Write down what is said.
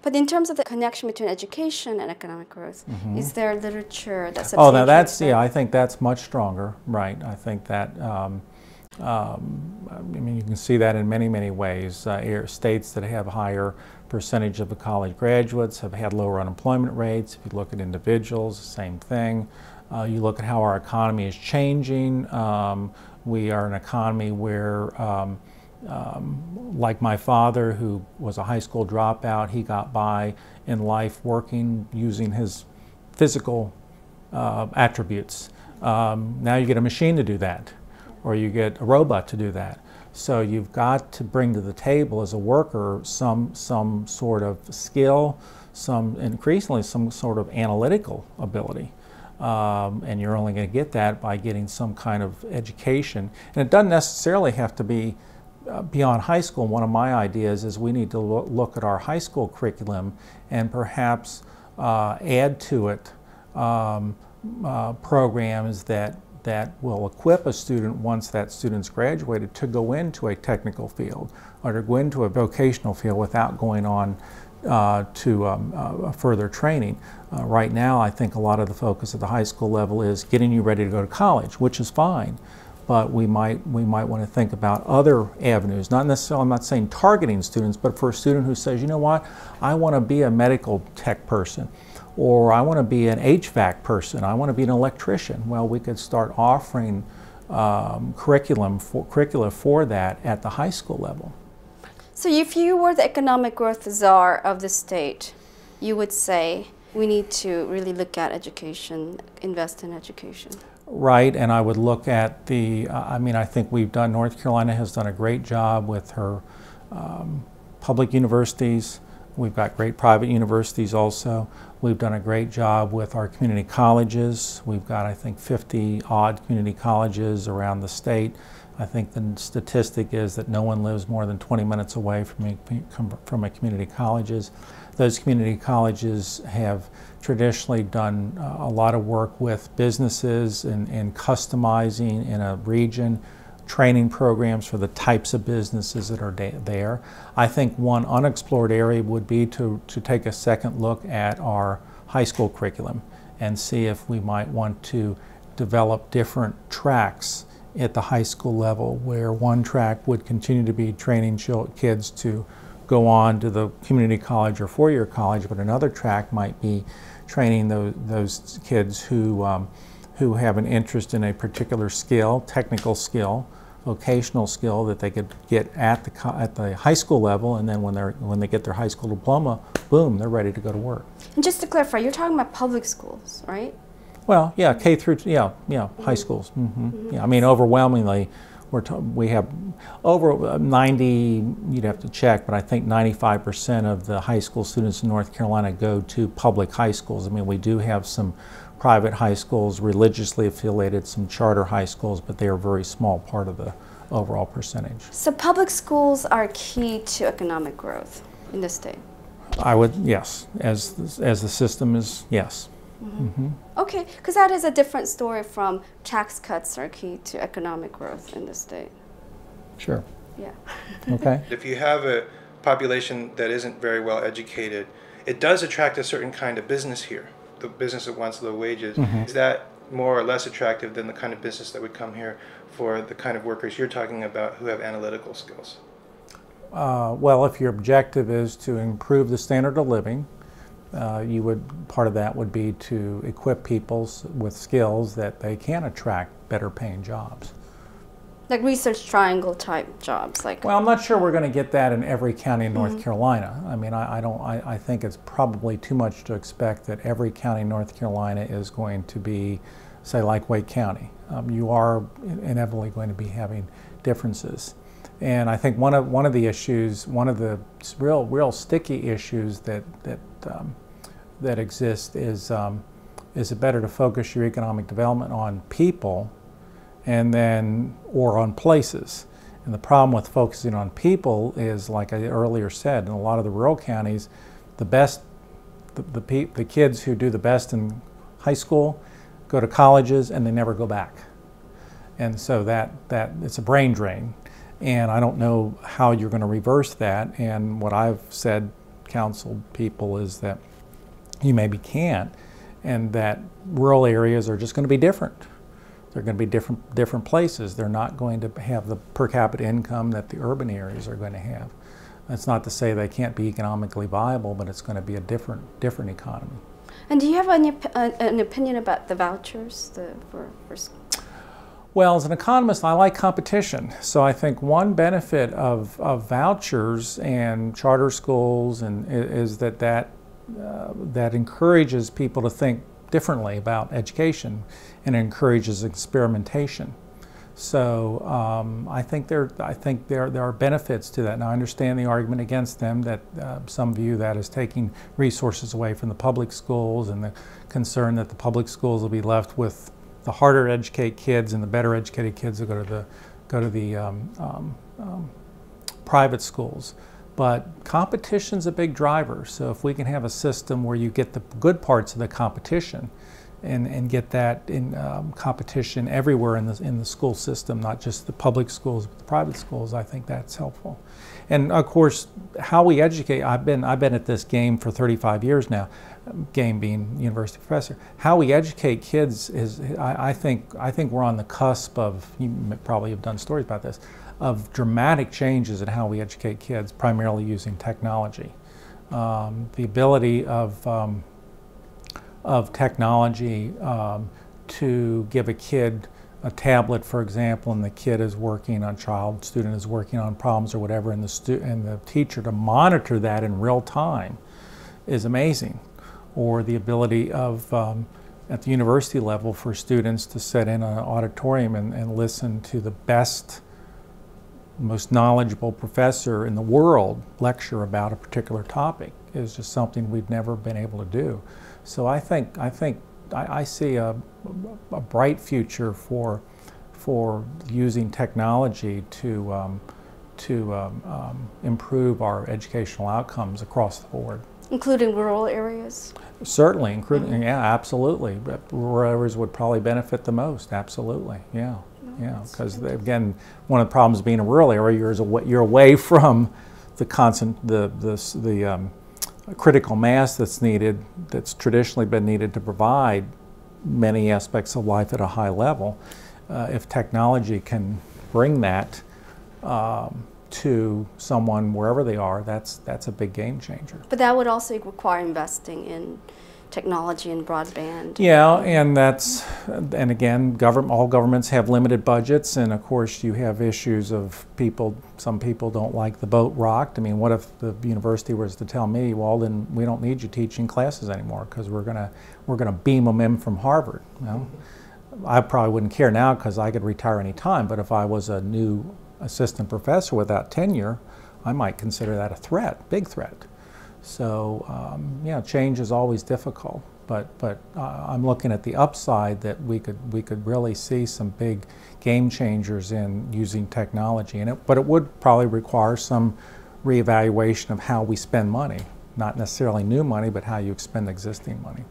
But in terms of the connection between education and economic growth, is there literature that's Oh, now that's, yeah, I think that's much stronger, right. I think that, I mean, you can see that in many, many ways. States that have higher percentage of the college graduates have had lower unemployment rates. If you look at individuals, the same thing. You look at how our economy is changing. We are an economy where like my father, who was a high school dropout, he got by in life working using his physical attributes. Now you get a machine to do that, or you get a robot to do that. So you've got to bring to the table as a worker some sort of skill, increasingly some sort of analytical ability. And you're only going to get that by getting some kind of education. And it doesn't necessarily have to be beyond high school. One of my ideas is we need to look at our high school curriculum and perhaps add to it programs that will equip a student once that student's graduated to go into a technical field or to go into a vocational field without going on to further training. Right now, I think a lot of the focus at the high school level is getting you ready to go to college, which is fine. But we might want to think about other avenues. Not necessarily, I'm not saying targeting students, but for a student who says, you know what, I want to be a medical tech person, or I want to be an HVAC person, I want to be an electrician. Well, we could start offering curricula for that at the high school level. So if you were the economic growth czar of the state, you would say we need to really look at education, invest in education. Right, and I would look at the, I mean, I think North Carolina has done a great job with her public universities. We've got great private universities also. We've done a great job with our community colleges. We've got, I think, 50-odd community colleges around the state. I think the statistic is that no one lives more than 20 minutes away from a community colleges. Those community colleges have traditionally done a lot of work with businesses in customizing in a region, training programs for the types of businesses that are there. I think one unexplored area would be to take a second look at our high school curriculum and see if we might want to develop different tracks at the high school level, where one track would continue to be training kids to go on to the community college or four-year college, but another track might be training those kids who have an interest in a particular skill, technical skill, vocational skill that they could get at the high school level, and then when they get their high school diploma, boom, they're ready to go to work. And just to clarify, you're talking about public schools, right? Well, yeah, K through, high schools. Yeah, I mean, overwhelmingly, we have over 90, you'd have to check, but I think 95% of the high school students in North Carolina go to public high schools. I mean, we do have some private high schools, religiously affiliated, some charter high schools, but they are a very small part of the overall percentage. So public schools are key to economic growth in the state? I would, yes. As the system is, yes. Okay, because that is a different story from tax cuts are key to economic growth in the state. Sure. Yeah. Okay. If you have a population that isn't very well educated, it does attract a certain kind of business here, the business that wants low wages. Is that more or less attractive than the kind of business that would come here for the kind of workers you're talking about who have analytical skills? Well, if your objective is to improve the standard of living, part of that would be to equip people with skills that they can attract better paying jobs. Like research triangle type jobs, like. Well, I'm not sure we're going to get that in every county in North Carolina. I mean, I think it's probably too much to expect that every county in North Carolina is going to be, say, like Wake County. You are inevitably going to be having differences. And I think one of the issues, one of the real sticky issues that exist is it better to focus your economic development on people or on places? And the problem with focusing on people is, like I earlier said, in a lot of the rural counties, the kids who do the best in high school go to colleges and they never go back. And so that it's a brain drain. And I don't know how you're going to reverse that. And what I've said counsel people is that you maybe can't, and that rural areas are just going to be different. They're going to be different places. They're not going to have the per capita income that the urban areas are going to have. That's not to say they can't be economically viable, but it's going to be a different economy. And do you have an opinion about the vouchers for Well, as an economist, I like competition. So I think one benefit of vouchers and charter schools is that encourages people to think differently about education and encourages experimentation. So I think there are benefits to that. Now I understand the argument against them, that some view that as taking resources away from the public schools, and the concern that the public schools will be left with the harder to educate kids, and the better educated kids will go to the private schools. But competition's a big driver. So if we can have a system where you get the good parts of the competition, and get that in competition everywhere in the school system, not just the public schools, but the private schools, I think that's helpful. And of course, how we educate, I've been at this game for 35 years now, game being university professor. How we educate kids is, I think we're on the cusp of, you probably have done stories about this, of dramatic changes in how we educate kids, primarily using technology. The ability of technology to give a kid a tablet, for example, and the kid is working on, student is working on problems or whatever, and the teacher to monitor that in real time is amazing. Or the ability of, at the university level, for students to sit in an auditorium and listen to the best, most knowledgeable professor in the world lecture about a particular topic is just something we've never been able to do. So I see a bright future for using technology to improve our educational outcomes across the board. Including rural areas? Certainly, including, yeah, absolutely. Rural areas would probably benefit the most, absolutely, yeah. Yeah, because again, one of the problems being a rural area, you're away from the critical mass that's traditionally been needed to provide many aspects of life at a high level. If technology can bring that to someone wherever they are, that's a big game changer. But that would also require investing in technology and broadband. Yeah, and again, all governments have limited budgets, and of course you have issues of some people don't like the boat rocked. I mean, what if the university was to tell me, Walden, we don't need you teaching classes anymore because we're gonna beam them in from Harvard? You know? I probably wouldn't care now because I could retire any time, but if I was a new assistant professor without tenure, I might consider that a threat, big threat. So yeah, change is always difficult, but I'm looking at the upside that we could really see some big game changers in using technology, but it would probably require some reevaluation of how we spend money, not necessarily new money, but how you expend existing money.